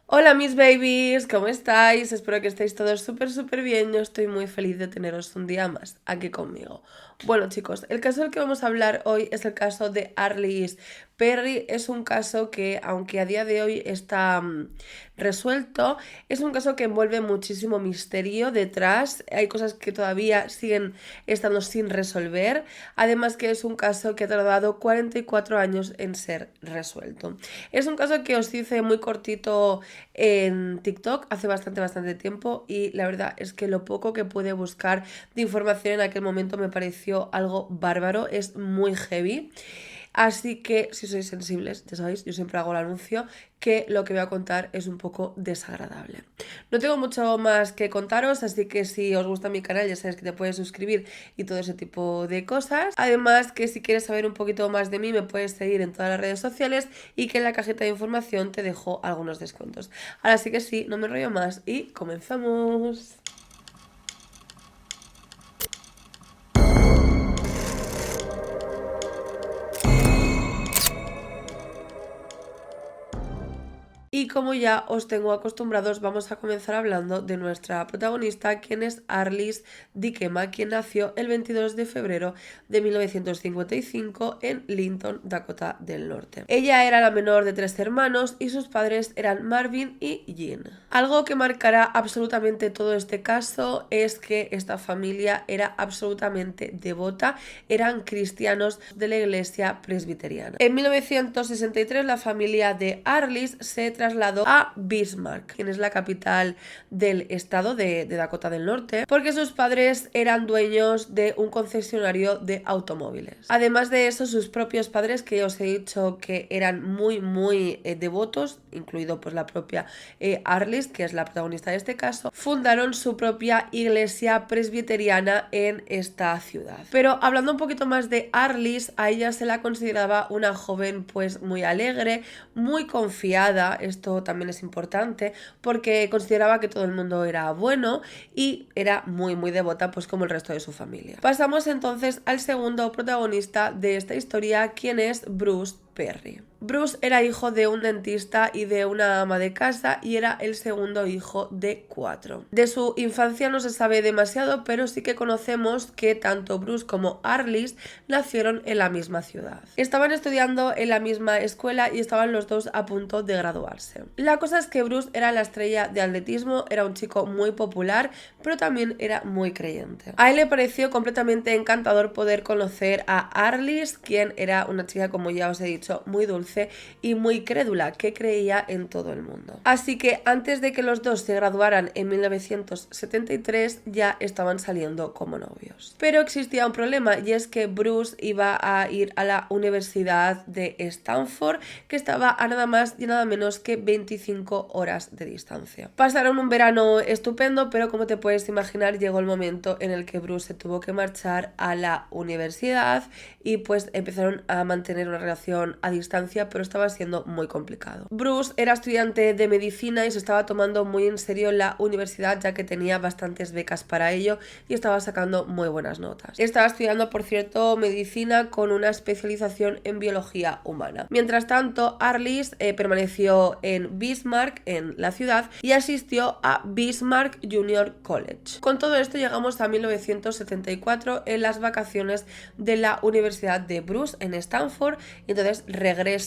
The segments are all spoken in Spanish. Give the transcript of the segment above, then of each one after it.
Hola mis babies, ¿cómo estáis? Espero que estéis todos súper bien. Yo estoy muy feliz de teneros un día más aquí conmigo. Bueno chicos, el caso del que vamos a hablar hoy es el caso de Arliss Perry. Es un caso que, aunque a día de hoy está resuelto, es un caso que envuelve muchísimo misterio detrás. Hay cosas que todavía siguen estando sin resolver. Además que es un caso que ha tardado 44 años en ser resuelto. Es un caso que os hice muy cortito en TikTok hace bastante tiempo y la verdad es que lo poco que pude buscar de información en aquel momento me pareció algo bárbaro, es muy heavy. Así que si sois sensibles, ya sabéis, yo siempre hago el anuncio que lo que voy a contar es un poco desagradable. No tengo mucho más que contaros, así que si os gusta mi canal ya sabéis que te puedes suscribir y todo ese tipo de cosas. Además que si quieres saber un poquito más de mí me puedes seguir en todas las redes sociales y que en la cajita de información te dejo algunos descuentos. Ahora sí que sí, no me enrollo más y comenzamos. Y como ya os tengo acostumbrados, vamos a comenzar hablando de nuestra protagonista, quien es Arliss Dykema, quien nació el 22 de febrero de 1955 en Linton, Dakota del Norte. Ella era la menor de 3 hermanos y sus padres eran Marvin y Jean. Algo que marcará absolutamente todo este caso es que esta familia era absolutamente devota, eran cristianos de la iglesia presbiteriana. En 1963 la familia de Arliss se trasladó a Bismarck, quien es la capital del estado de Dakota del Norte, porque sus padres eran dueños de un concesionario de automóviles. Además de eso, sus propios padres, que os he dicho que eran muy devotos, incluido pues la propia Arliss, que es la protagonista de este caso, fundaron su propia iglesia presbiteriana en esta ciudad. Pero hablando un poquito más de Arliss, a ella se la consideraba una joven pues muy alegre, muy confiada. Esto también es importante porque consideraba que todo el mundo era bueno y era muy devota, pues como el resto de su familia. Pasamos entonces al segundo protagonista de esta historia, quien es Bruce Perry. Bruce era hijo de un dentista y de una ama de casa y era el segundo hijo de 4. De su infancia no se sabe demasiado, pero sí que conocemos que tanto Bruce como Arliss nacieron en la misma ciudad. Estaban estudiando en la misma escuela y estaban los dos a punto de graduarse. La cosa es que Bruce era la estrella de atletismo, era un chico muy popular, pero también era muy creyente. A él le pareció completamente encantador poder conocer a Arliss, quien era una chica, como ya os he dicho, muy dulce y muy crédula, que creía en todo el mundo. Así que antes de que los dos se graduaran en 1973 ya estaban saliendo como novios. Pero existía un problema y es que Bruce iba a ir a la Universidad de Stanford, que estaba a nada más y nada menos que 25 horas de distancia. Pasaron un verano estupendo, pero como te puedes imaginar llegó el momento en el que Bruce se tuvo que marchar a la universidad y pues empezaron a mantener una relación a distancia, pero estaba siendo muy complicado. Bruce era estudiante de medicina y se estaba tomando muy en serio la universidad, ya que tenía bastantes becas para ello y estaba sacando muy buenas notas. Estaba estudiando, por cierto, medicina con una especialización en biología humana. Mientras tanto, Arliss permaneció en Bismarck, en la ciudad, y asistió a Bismarck Junior College. Con todo esto llegamos a 1974 en las vacaciones de la Universidad de Bruce en Stanford, y entonces regresa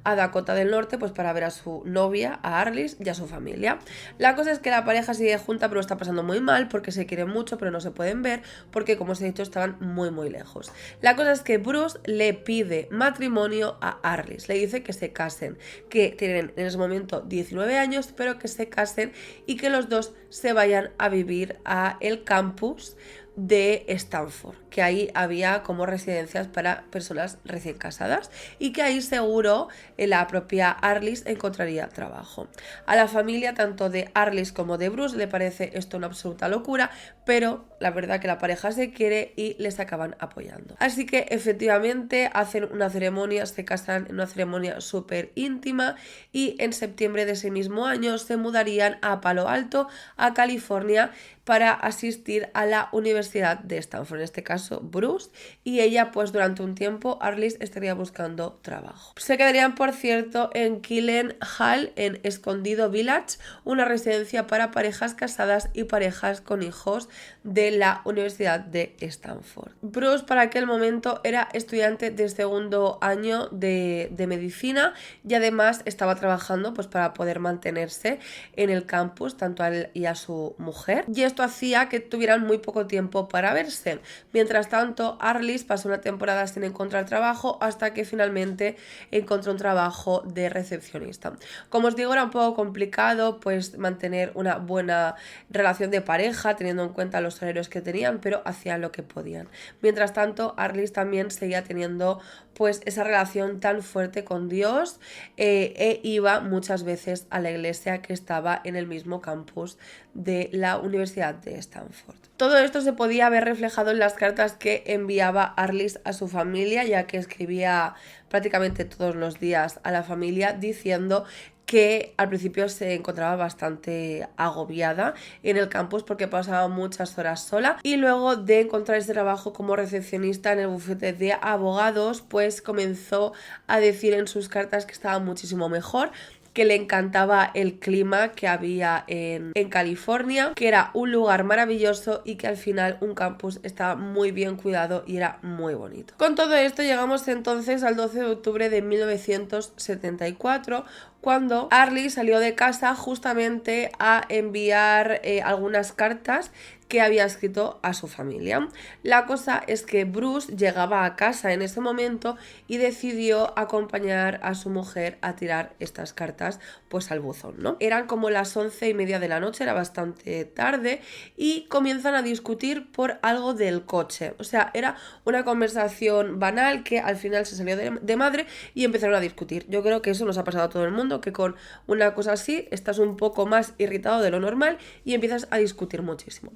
a Dakota del Norte pues para ver a su novia, a Arliss, y a su familia. La cosa es que la pareja sigue junta, pero está pasando muy mal porque se quieren mucho, pero no se pueden ver porque, como os he dicho, estaban muy lejos. La cosa es que Bruce le pide matrimonio a Arliss, le dice que se casen, que tienen en ese momento 19 años, pero que se casen y que los dos se vayan a vivir a el campus de Stanford, que ahí había como residencias para personas recién casadas y que ahí seguro la propia Arliss encontraría trabajo. A la familia tanto de Arliss como de Bruce le parece esto una absoluta locura, pero la verdad que la pareja se quiere y les acaban apoyando. Así que efectivamente hacen una ceremonia, se casan en una ceremonia súper íntima y en septiembre de ese mismo año se mudarían a Palo Alto, a California, para asistir a la Universidad de Stanford, en este caso Bruce, y ella pues durante un tiempo Arliss estaría buscando trabajo. Se quedarían, por cierto, en Killen Hall, en Escondido Village, una residencia para parejas casadas y parejas con hijos de la Universidad de Stanford. Bruce para aquel momento era estudiante de segundo año de medicina y además estaba trabajando pues para poder mantenerse en el campus, tanto a él y a su mujer, y esto hacía que tuvieran muy poco tiempo para verse. Mientras tanto, Arliss pasó una temporada sin encontrar trabajo hasta que finalmente encontró un trabajo de recepcionista. Como os digo, era un poco complicado pues mantener una buena relación de pareja teniendo en cuenta los salarios que tenían, pero hacían lo que podían. Mientras tanto, Arliss también seguía teniendo pues esa relación tan fuerte con Dios e iba muchas veces a la iglesia que estaba en el mismo campus de la Universidad de Stanford. Todo esto se podía ver reflejado en las cartas que enviaba Arliss a su familia, ya que escribía prácticamente todos los días a la familia diciendo que al principio se encontraba bastante agobiada en el campus porque pasaba muchas horas sola, y luego de encontrar ese trabajo como recepcionista en el bufete de abogados pues comenzó a decir en sus cartas que estaba muchísimo mejor, que le encantaba el clima que había en California, que era un lugar maravilloso y que al final un campus estaba muy bien cuidado y era muy bonito. Con todo esto llegamos entonces al 12 de octubre de 1974, cuando Arliss salió de casa justamente a enviar algunas cartas que había escrito a su familia. La cosa es que Bruce llegaba a casa en ese momento y decidió acompañar a su mujer a tirar estas cartas pues al buzón, ¿no? Eran como las 11:30 de la noche, era bastante tarde, y comienzan a discutir por algo del coche. O sea, era una conversación banal que al final se salió de madre y empezaron a discutir. Yo creo que eso nos ha pasado a todo el mundo, que con una cosa así estás un poco más irritado de lo normal y empiezas a discutir muchísimo.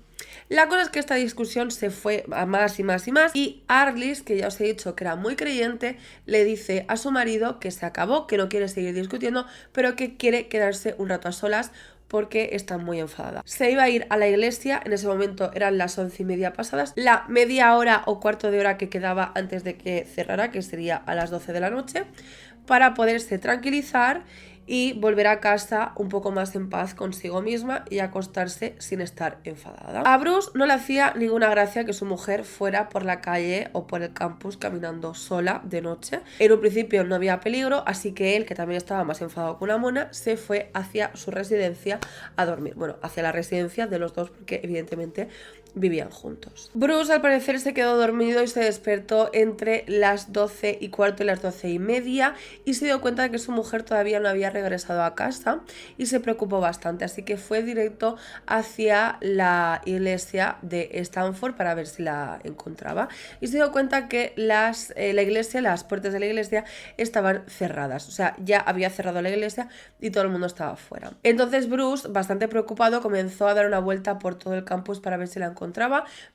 La cosa es que esta discusión se fue a más y más y más, y Arliss, que ya os he dicho que era muy creyente, le dice a su marido que se acabó, que no quiere seguir discutiendo, pero que quiere quedarse un rato a solas porque está muy enfadada. Se iba a ir a la iglesia, en ese momento eran las 11:30 pasadas, la media hora o cuarto de hora que quedaba antes de que cerrara, que sería a las 12 de la noche, para poderse tranquilizar y volver a casa un poco más en paz consigo misma y acostarse sin estar enfadada. A Bruce no le hacía ninguna gracia que su mujer fuera por la calle o por el campus caminando sola de noche. En un principio no había peligro, así que él, que también estaba más enfadado que una mona, se fue hacia su residencia a dormir. Bueno, hacia la residencia de los dos, porque evidentemente vivían juntos. Bruce al parecer se quedó dormido y se despertó entre las 12:15 y las 12:30 y se dio cuenta de que su mujer todavía no había regresado a casa y se preocupó bastante, así que fue directo hacia la iglesia de Stanford para ver si la encontraba, y se dio cuenta que las puertas de la iglesia estaban cerradas, o sea, ya había cerrado la iglesia y todo el mundo estaba fuera. Entonces Bruce, bastante preocupado, comenzó a dar una vuelta por todo el campus para ver si la encontraba,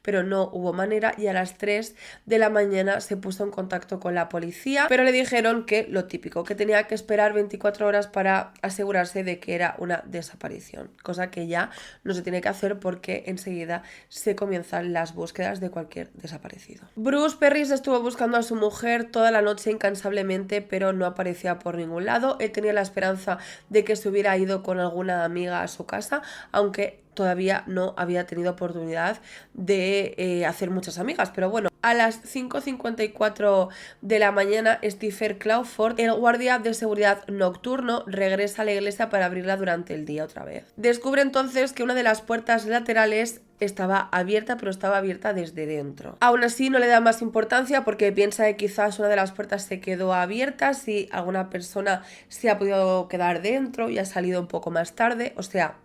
pero no hubo manera, y a las 3 de la mañana se puso en contacto con la policía, pero le dijeron que lo típico, que tenía que esperar 24 horas para asegurarse de que era una desaparición, cosa que ya no se tiene que hacer porque enseguida se comienzan las búsquedas de cualquier desaparecido. Bruce Perris estuvo buscando a su mujer toda la noche incansablemente, pero no aparecía por ningún lado. Él tenía la esperanza de que se hubiera ido con alguna amiga a su casa, aunque todavía no había tenido oportunidad de hacer muchas amigas, pero bueno. A las 5:54 de la mañana, Stephen Clawford, el guardia de seguridad nocturno, regresa a la iglesia para abrirla durante el día otra vez. Descubre entonces que una de las puertas laterales estaba abierta, pero estaba abierta desde dentro. Aún así no le da más importancia porque piensa que quizás una de las puertas se quedó abierta si alguna persona se ha podido quedar dentro y ha salido un poco más tarde, o sea,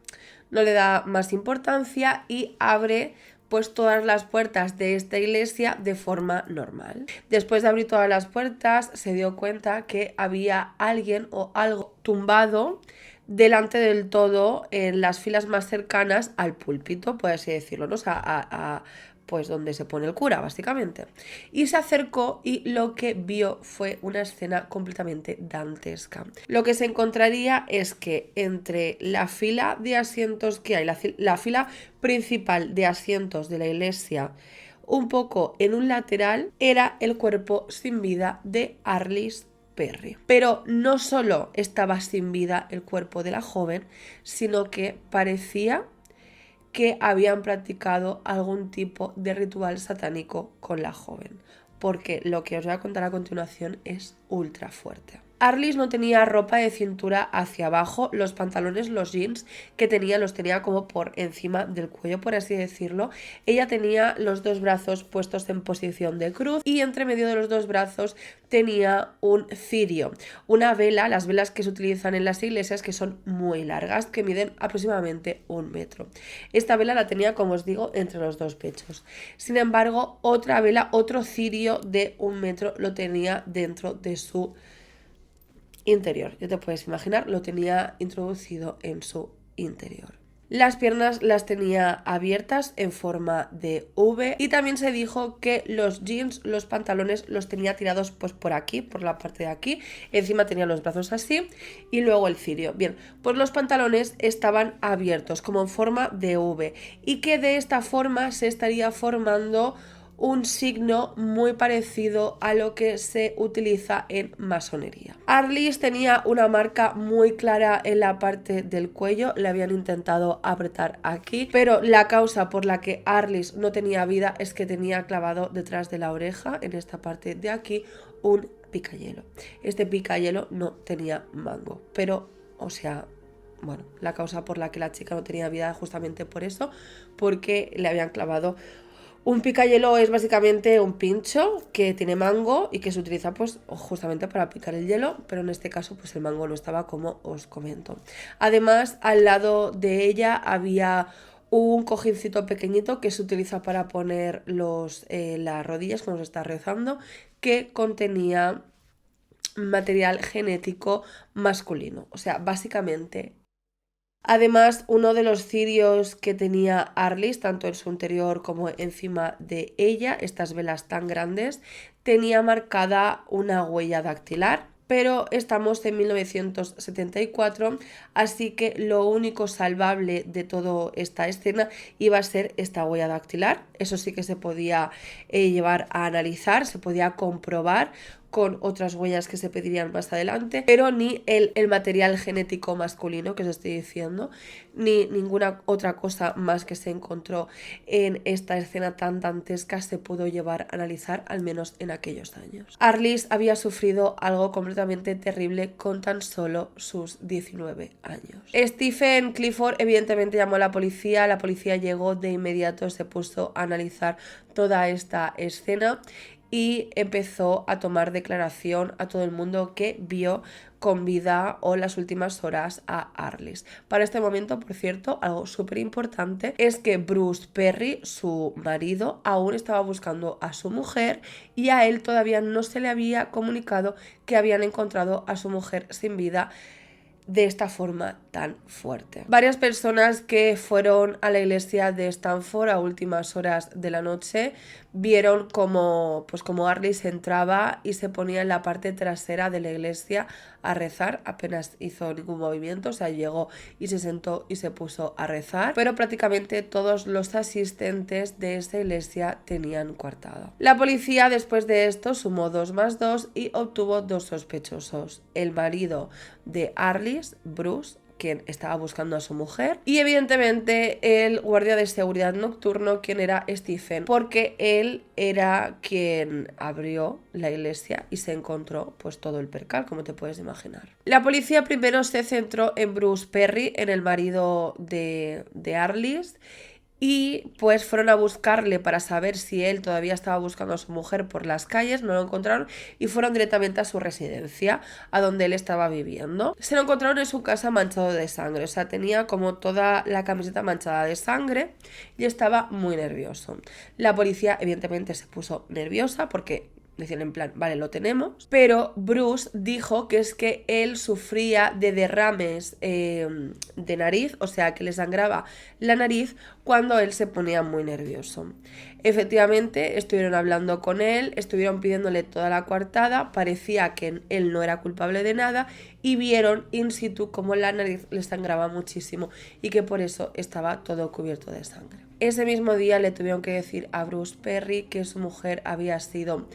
no le da más importancia y abre pues todas las puertas de esta iglesia de forma normal. Después de abrir todas las puertas se dio cuenta que había alguien o algo tumbado delante del todo en las filas más cercanas al púlpito, por así decirlo, ¿no? O sea, pues donde se pone el cura, básicamente. Y se acercó y lo que vio fue una escena completamente dantesca. Lo que se encontraría es que entre la fila de asientos que hay, la fila principal de asientos de la iglesia, un poco en un lateral, era el cuerpo sin vida de Arliss Perry. Pero no solo estaba sin vida el cuerpo de la joven, sino que parecía que habían practicado algún tipo de ritual satánico con la joven, porque lo que os voy a contar a continuación es ultra fuerte. Arliss no tenía ropa de cintura hacia abajo, los pantalones, los jeans que tenía los tenía como por encima del cuello, por así decirlo. Ella tenía los dos brazos puestos en posición de cruz y entre medio de los dos brazos tenía un cirio, una vela, las velas que se utilizan en las iglesias, que son muy largas, que miden aproximadamente 1 metro. Esta vela la tenía, como os digo, entre los dos pechos. Sin embargo, otra vela, otro cirio de 1 metro lo tenía dentro de su interior. Ya te puedes imaginar, lo tenía introducido en su interior. Las piernas las tenía abiertas en forma de V y también se dijo que los jeans, los pantalones los tenía tirados pues por aquí, por la parte de aquí. Encima tenía los brazos así y luego el cirio. Bien, pues los pantalones estaban abiertos como en forma de V y que de esta forma se estaría formando un signo muy parecido a lo que se utiliza en masonería. Arliss tenía una marca muy clara en la parte del cuello, le habían intentado apretar aquí, pero la causa por la que Arliss no tenía vida es que tenía clavado detrás de la oreja, en esta parte de aquí, un picayelo. Este picayelo no tenía mango, pero, o sea, bueno, la causa por la que la chica no tenía vida justamente por eso, porque le habían clavado. Un picayelo es básicamente un pincho que tiene mango y que se utiliza pues justamente para picar el hielo, pero en este caso pues el mango no estaba, como os comento. Además, al lado de ella había un cojincito pequeñito que se utiliza para poner las rodillas cuando se está rezando, que contenía material genético masculino. O sea, básicamente. Además, uno de los cirios que tenía Arliss, tanto en su interior como encima de ella, estas velas tan grandes, tenía marcada una huella dactilar, pero estamos en 1974, así que lo único salvable de toda esta escena iba a ser esta huella dactilar. Eso sí que se podía llevar a analizar, se podía comprobar con otras huellas que se pedirían más adelante, pero ni el material genético masculino que os estoy diciendo, ni ninguna otra cosa más que se encontró en esta escena tan dantesca se pudo llevar a analizar, al menos en aquellos años. Arliss había sufrido algo completamente terrible con tan solo sus 19 años. Stephen Clifford evidentemente llamó a la policía llegó de inmediato, se puso a analizar toda esta escena y empezó a tomar declaración a todo el mundo que vio con vida o las últimas horas a Arliss. Para este momento, por cierto, algo súper importante es que Bruce Perry, su marido, aún estaba buscando a su mujer y a él todavía no se le había comunicado que habían encontrado a su mujer sin vida de esta forma tan fuerte. Varias personas que fueron a la iglesia de Stanford a últimas horas de la noche vieron como Arliss entraba y se ponía en la parte trasera de la iglesia a rezar. Apenas hizo ningún movimiento, o sea, llegó y se sentó y se puso a rezar, pero prácticamente todos los asistentes de esa iglesia tenían coartada. La policía después de esto sumó 2 más 2 y obtuvo 2 sospechosos: el marido de Arliss, Bruce, quien estaba buscando a su mujer, y evidentemente el guardia de seguridad nocturno, quien era Stephen, porque él era quien abrió la iglesia y se encontró pues todo el percal, como te puedes imaginar. La policía primero se centró en Bruce Perry, en el marido de Arliss, y pues fueron a buscarle para saber si él todavía estaba buscando a su mujer por las calles. No lo encontraron y fueron directamente a su residencia, a donde él estaba viviendo. Se lo encontraron en su casa manchado de sangre, o sea, tenía como toda la camiseta manchada de sangre y estaba muy nervioso. La policía evidentemente se puso nerviosa porque Decían en plan, vale, lo tenemos, pero Bruce dijo que es que él sufría de derrames de nariz, o sea, que le sangraba la nariz cuando él se ponía muy nervioso. Efectivamente, estuvieron hablando con él, estuvieron pidiéndole toda la coartada, parecía que él no era culpable de nada y vieron in situ cómo la nariz le sangraba muchísimo y que por eso estaba todo cubierto de sangre. Ese mismo día le tuvieron que decir a Bruce Perry que su mujer había sido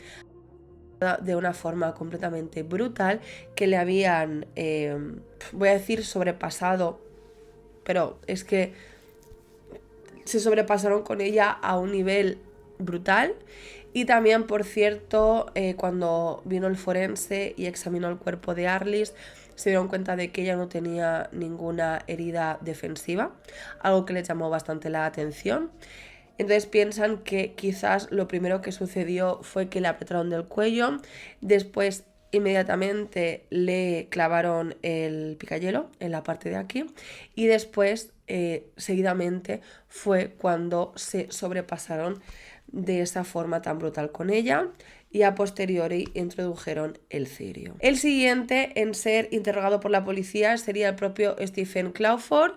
de una forma completamente brutal, que le habían, voy a decir, sobrepasado, pero es que se sobrepasaron con ella a un nivel brutal. Y también, por cierto, cuando vino el forense y examinó el cuerpo de Arliss, se dieron cuenta de que ella no tenía ninguna herida defensiva, algo que les llamó bastante la atención. Entonces piensan que quizás lo primero que sucedió fue que le apretaron del cuello, después inmediatamente le clavaron el picayelo en la parte de aquí y después seguidamente fue cuando se sobrepasaron de esa forma tan brutal con ella y a posteriori introdujeron el cirio. El siguiente en ser interrogado por la policía sería el propio Stephen Clawford,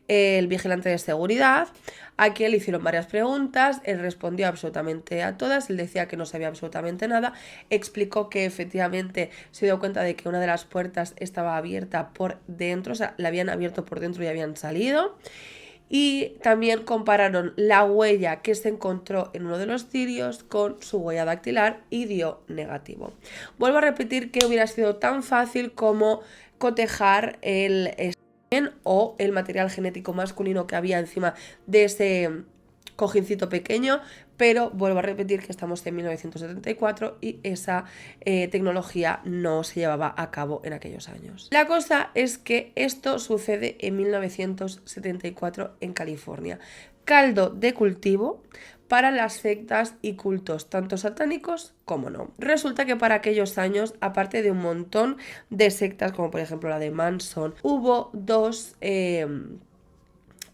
el vigilante de seguridad. A quien le hicieron varias preguntas, él respondió absolutamente a todas, él decía que no sabía absolutamente nada, explicó que efectivamente se dio cuenta de que una de las puertas estaba abierta por dentro, o sea, la habían abierto por dentro y habían salido. Y también compararon la huella que se encontró en uno de los cirios con su huella dactilar y dio negativo. Vuelvo a repetir que hubiera sido tan fácil como cotejar el semen o el material genético masculino que había encima de ese cojincito pequeño, pero vuelvo a repetir que estamos en 1974 y esa tecnología no se llevaba a cabo en aquellos años. La cosa es que esto sucede en 1974 en California. Caldo de cultivo para las sectas y cultos, tanto satánicos como no. Resulta que para aquellos años, aparte de un montón de sectas, como por ejemplo la de Manson, hubo dos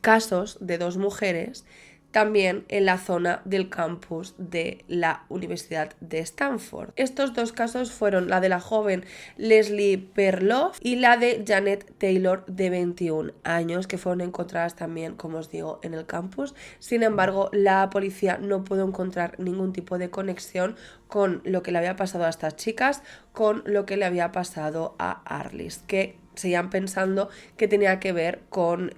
casos de dos mujeres también en la zona del campus de la Universidad de Stanford. Estos dos casos fueron la de la joven Leslie Perloff y la de Janet Taylor, de 21 años, que fueron encontradas también, como os digo, en el campus. Sin embargo, la policía no pudo encontrar ningún tipo de conexión con lo que le había pasado a estas chicas, con lo que le había pasado a Arliss, que seguían pensando que tenía que ver con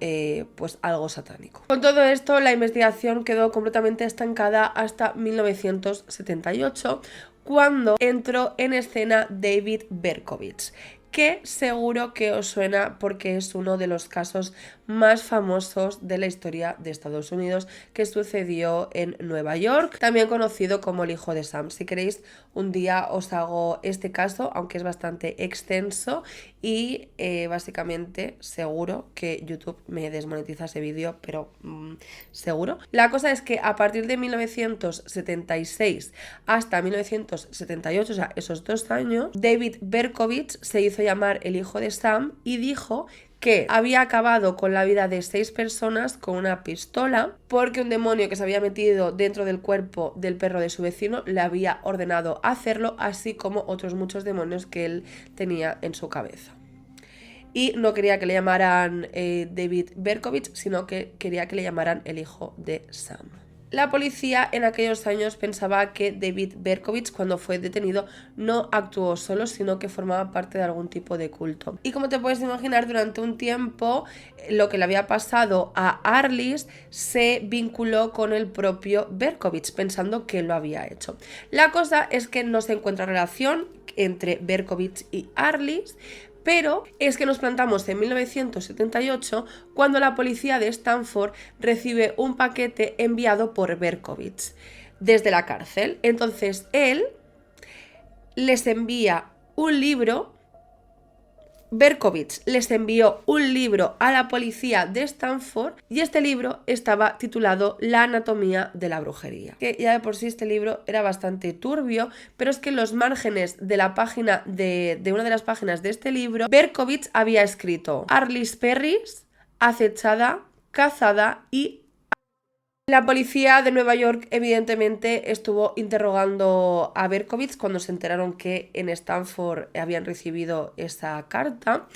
pues algo satánico. Con todo esto, la investigación quedó completamente estancada hasta 1978, cuando entró en escena David Berkowitz, que seguro que os suena porque es uno de los casos más famosos de la historia de Estados Unidos, que sucedió en Nueva York, también conocido como el hijo de Sam. Si queréis, un día os hago este caso, aunque es bastante extenso y básicamente seguro que YouTube me desmonetiza ese vídeo, pero seguro. La cosa es que a partir de 1976 hasta 1978, o sea, esos 2 años, David Berkowitz se hizo llamar el hijo de Sam y dijo que había acabado con la vida de 6 personas con una pistola porque un demonio que se había metido dentro del cuerpo del perro de su vecino le había ordenado hacerlo, así como otros muchos demonios que él tenía en su cabeza. Y no quería que le llamaran David Berkowitz, sino que quería que le llamaran el hijo de Sam. La policía en aquellos años pensaba que David Berkowitz, cuando fue detenido, no actuó solo, sino que formaba parte de algún tipo de culto. Y como te puedes imaginar, durante un tiempo lo que le había pasado a Arliss se vinculó con el propio Berkowitz, pensando que lo había hecho. La cosa es que no se encuentra relación entre Berkowitz y Arliss, pero es que nos plantamos en 1978 cuando la policía de Stanford recibe un paquete enviado por Berkowitz desde la cárcel. Entonces él les envía un libro, Berkowitz les envió un libro a la policía de Stanford y este libro estaba titulado La anatomía de la brujería. Que ya de por sí este libro era bastante turbio, pero es que en los márgenes de la página de una de las páginas de este libro, Berkowitz había escrito: Arliss Perry, acechada, cazada y La policía de Nueva York evidentemente estuvo interrogando a Berkowitz cuando se enteraron que en Stanford habían recibido esa carta,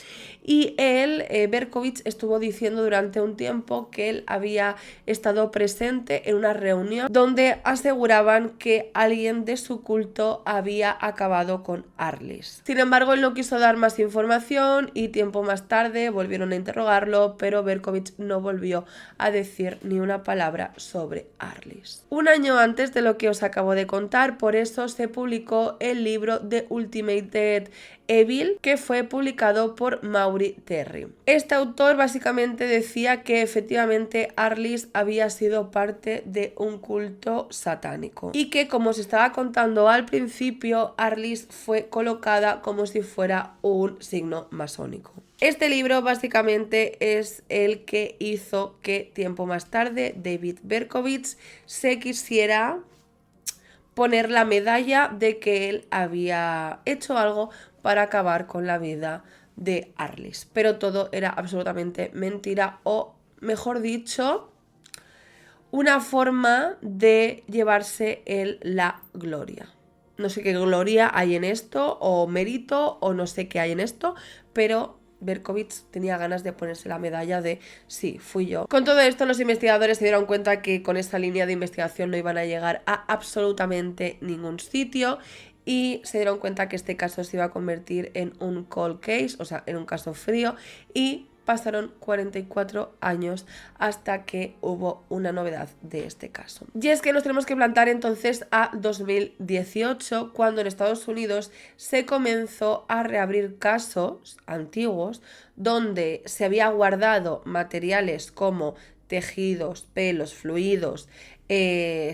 y él, Berkowitz, estuvo diciendo durante un tiempo que él había estado presente en una reunión donde aseguraban que alguien de su culto había acabado con Arliss. Sin embargo, él no quiso dar más información y tiempo más tarde volvieron a interrogarlo, pero Berkowitz no volvió a decir ni una palabra sobre Arliss. Un año antes de lo que os acabo de contar, por eso se publicó el libro The Ultimate Evil, que fue publicado por Maury Terry. Este autor básicamente decía que efectivamente Arliss había sido parte de un culto satánico y que, como os estaba contando al principio, Arliss fue colocada como si fuera un signo masónico. Este libro básicamente es el que hizo que tiempo más tarde David Berkowitz se quisiera poner la medalla de que él había hecho algo para acabar con la vida de Arliss. Pero todo era absolutamente mentira, o mejor dicho, una forma de llevarse él la gloria. No sé qué gloria hay en esto, o mérito, o no sé qué hay en esto, pero Berkowitz tenía ganas de ponerse la medalla de sí, fui yo. Con todo esto, los investigadores se dieron cuenta que con esta línea de investigación no iban a llegar a absolutamente ningún sitio, y se dieron cuenta que este caso se iba a convertir en un cold case, o sea, en un caso frío, y pasaron 44 años hasta que hubo una novedad de este caso. Y es que nos tenemos que plantar entonces a 2018, cuando en Estados Unidos se comenzó a reabrir casos antiguos donde se había guardado materiales como tejidos, pelos, fluidos,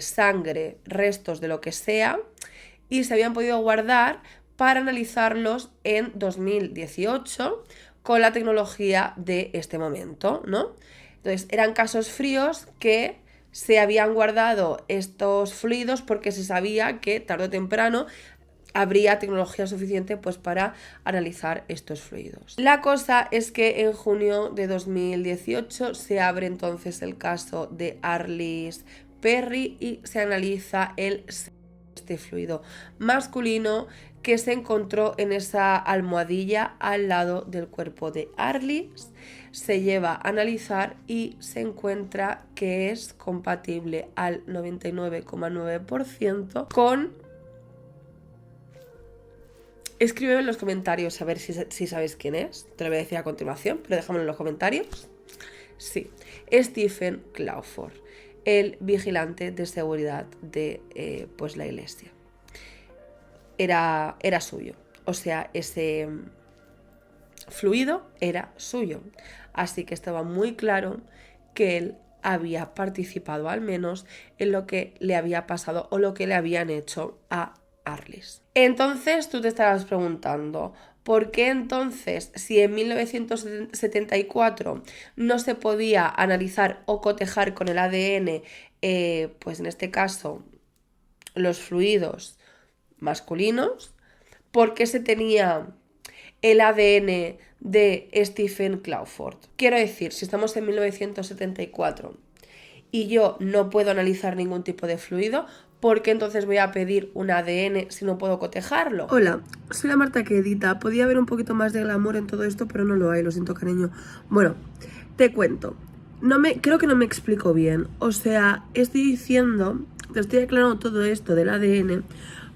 sangre, restos de lo que sea, y se habían podido guardar para analizarlos en 2018 con la tecnología de este momento, ¿no? Entonces, eran casos fríos que se habían guardado estos fluidos porque se sabía que tarde o temprano habría tecnología suficiente pues para analizar estos fluidos. La cosa es que en junio de 2018 se abre entonces el caso de Arliss Perry y se analiza este fluido masculino que se encontró en esa almohadilla al lado del cuerpo de Arliss. Se lleva a analizar y se encuentra que es compatible al 99,9% con... Escríbeme en los comentarios a ver si sabéis quién es. Te lo voy a decir a continuación, pero déjamelo en los comentarios. Sí, Stephen Clawford, el vigilante de seguridad de pues la iglesia. Era suyo, o sea, ese fluido era suyo, así que estaba muy claro que él había participado al menos en lo que le había pasado o lo que le habían hecho a Arliss. Entonces tú te estarás preguntando, ¿por qué entonces, si en 1974 no se podía analizar o cotejar con el ADN, pues en este caso los fluidos masculinos, por qué se tenía el ADN de Stephen Clawford? Quiero decir, si estamos en 1974 y yo no puedo analizar ningún tipo de fluido, ¿por qué entonces voy a pedir un ADN si no puedo cotejarlo? Hola, soy la Marta que edita. Podía haber un poquito más de glamour en todo esto, pero no lo hay, lo siento, cariño. Bueno, te cuento. Creo que no me explico bien. O sea, te estoy aclarando todo esto del ADN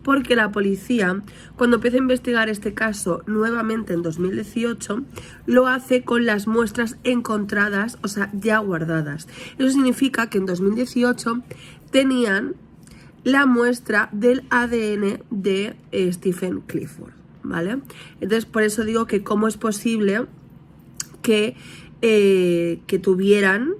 porque la policía, cuando empieza a investigar este caso nuevamente en 2018, lo hace con las muestras encontradas, o sea, ya guardadas. Eso significa que en 2018 tenían la muestra del ADN de Stephen Clifford, ¿vale? Entonces, por eso digo que cómo es posible que tuvieran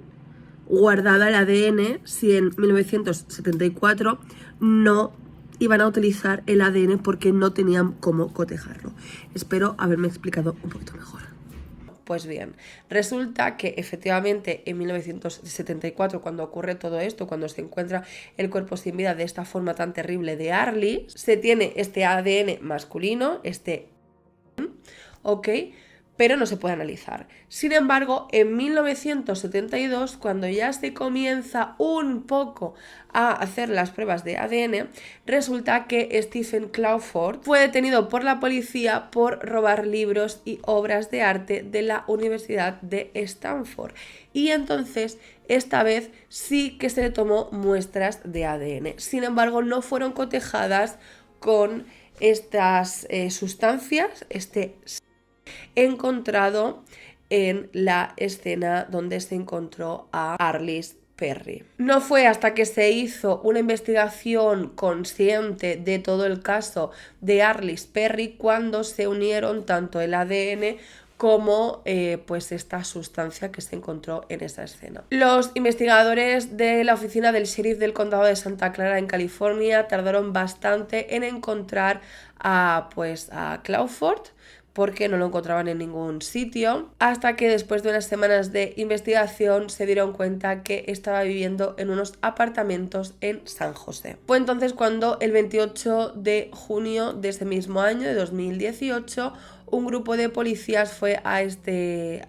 guardada el ADN si en 1974 no iban a utilizar el ADN porque no tenían cómo cotejarlo. Espero haberme explicado un poquito mejor. Pues bien, resulta que efectivamente en 1974, cuando ocurre todo esto, cuando se encuentra el cuerpo sin vida de esta forma tan terrible de Arliss, se tiene este ADN masculino, ¿ok? pero no se puede analizar. Sin embargo, en 1972, cuando ya se comienza un poco a hacer las pruebas de ADN, resulta que Stephen Crawford fue detenido por la policía por robar libros y obras de arte de la Universidad de Stanford. Y entonces, esta vez sí que se le tomó muestras de ADN. Sin embargo, no fueron cotejadas con estas sustancias, encontrado en la escena donde se encontró a Arliss Perry. No fue hasta que se hizo una investigación consciente de todo el caso de Arliss Perry cuando se unieron tanto el ADN como pues esta sustancia que se encontró en esa escena. Los investigadores de la oficina del sheriff del condado de Santa Clara en California tardaron bastante en encontrar a Crawford, porque no lo encontraban en ningún sitio, hasta que después de unas semanas de investigación se dieron cuenta que estaba viviendo en unos apartamentos en San José. Fue entonces cuando el 28 de junio de ese mismo año, de 2018, un grupo de policías fue a este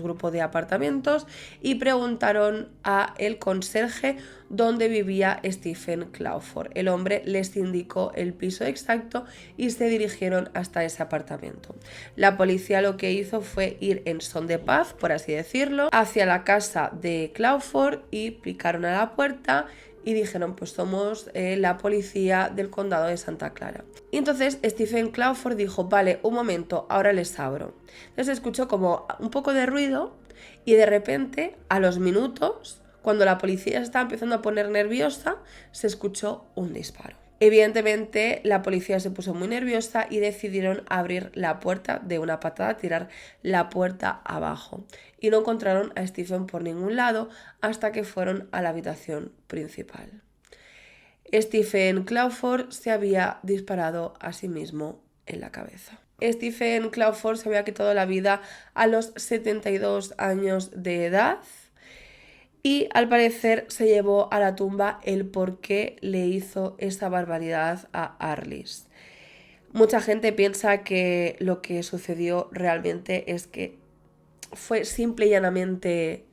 grupo de apartamentos y preguntaron a el conserje dónde vivía Stephen Crawford. El hombre les indicó el piso exacto y se dirigieron hasta ese apartamento. La policía lo que hizo fue ir en son de paz, por así decirlo, hacia la casa de Crawford y picaron a la puerta y dijeron, pues somos la policía del condado de Santa Clara. Y entonces Stephen Crawford dijo, vale, un momento, ahora les abro. Entonces escuchó como un poco de ruido y de repente, a los minutos, cuando la policía se estaba empezando a poner nerviosa, se escuchó un disparo. Evidentemente, la policía se puso muy nerviosa y decidieron abrir la puerta de una patada, tirar la puerta abajo. Y no encontraron a Stephen por ningún lado hasta que fueron a la habitación principal. Stephen Crawford se había disparado a sí mismo en la cabeza. Stephen Crawford se había quitado la vida a los 72 años de edad. Y al parecer se llevó a la tumba el por qué le hizo esa barbaridad a Arliss. Mucha gente piensa que lo que sucedió realmente es que fue simple y llanamente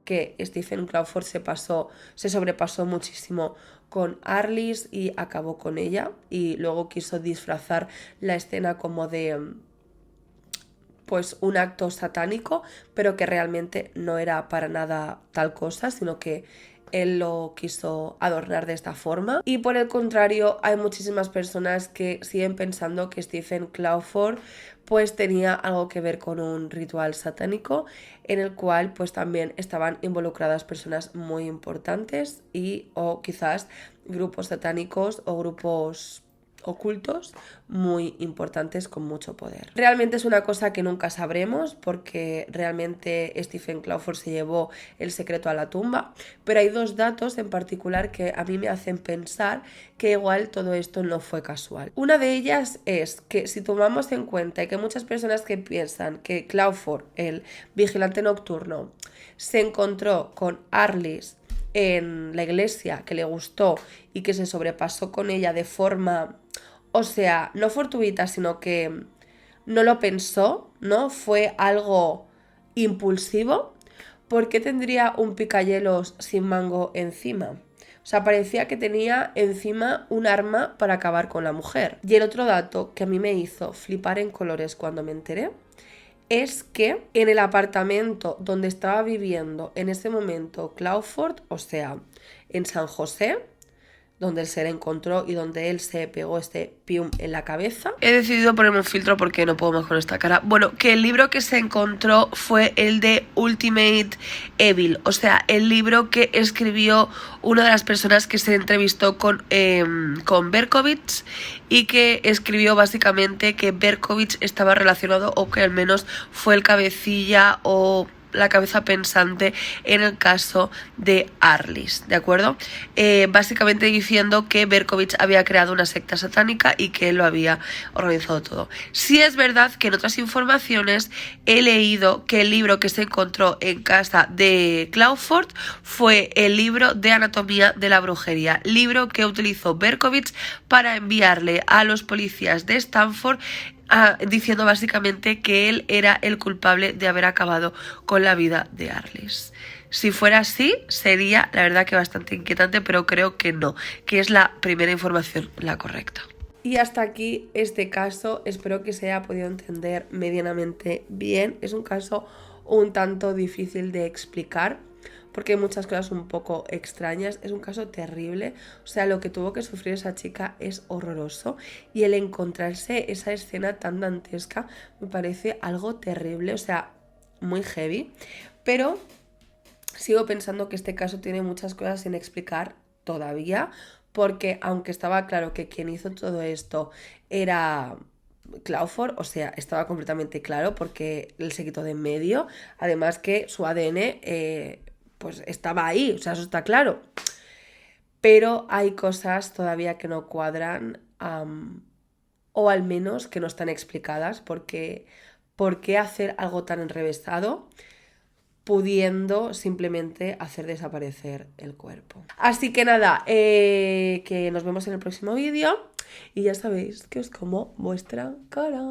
que Stephen Crawford se sobrepasó muchísimo con Arliss y acabó con ella, y luego quiso disfrazar la escena como de pues un acto satánico, pero que realmente no era para nada tal cosa, sino que él lo quiso adornar de esta forma. Y por el contrario, hay muchísimas personas que siguen pensando que Stephen Crawford pues tenía algo que ver con un ritual satánico en el cual pues también estaban involucradas personas muy importantes o quizás grupos satánicos o grupos ocultos muy importantes con mucho poder. Realmente es una cosa que nunca sabremos porque realmente Stephen Crawford se llevó el secreto a la tumba, pero hay dos datos en particular que a mí me hacen pensar que igual todo esto no fue casual. Una de ellas es que si tomamos en cuenta que muchas personas que piensan que Crawford, el vigilante nocturno, se encontró con Arliss en la iglesia, que le gustó y que se sobrepasó con ella de forma, o sea, no fortuita, sino que no lo pensó, ¿no? Fue algo impulsivo. ¿Por qué tendría un picayelos sin mango encima? O sea, parecía que tenía encima un arma para acabar con la mujer. Y el otro dato que a mí me hizo flipar en colores cuando me enteré es que en el apartamento donde estaba viviendo en ese momento Crawford, o sea, en San José, donde él se le encontró y donde él se pegó este pium en la cabeza. He decidido ponerme un filtro porque no puedo más con esta cara. Bueno, que el libro que se encontró fue el de Ultimate Evil, o sea, el libro que escribió una de las personas que se entrevistó con Berkowitz y que escribió básicamente que Berkowitz estaba relacionado, o que al menos fue el cabecilla o la cabeza pensante en el caso de Arliss, ¿de acuerdo? Básicamente diciendo que Berkowitz había creado una secta satánica y que él lo había organizado todo. Sí es verdad que en otras informaciones he leído que el libro que se encontró en casa de Crawford fue el libro de anatomía de la brujería, libro que utilizó Berkowitz para enviarle a los policías de Stanford diciendo básicamente que él era el culpable de haber acabado con la vida de Arliss. Si fuera así, sería la verdad que bastante inquietante, pero creo que no, que es la primera información la correcta. Y hasta aquí este caso, espero que se haya podido entender medianamente bien. Es un caso un tanto difícil de explicar porque hay muchas cosas un poco extrañas. Es un caso terrible, o sea, lo que tuvo que sufrir esa chica es horroroso y el encontrarse esa escena tan dantesca me parece algo terrible, o sea, muy heavy, pero sigo pensando que este caso tiene muchas cosas sin explicar todavía, porque aunque estaba claro que quien hizo todo esto era Clawford, o sea, estaba completamente claro porque él se quitó de en medio, además que su ADN pues estaba ahí, o sea, eso está claro. Pero hay cosas todavía que no cuadran, o al menos que no están explicadas, porque ¿por qué hacer algo tan enrevesado pudiendo simplemente hacer desaparecer el cuerpo? Así que nada, que nos vemos en el próximo vídeo y ya sabéis que os como vuestra cara.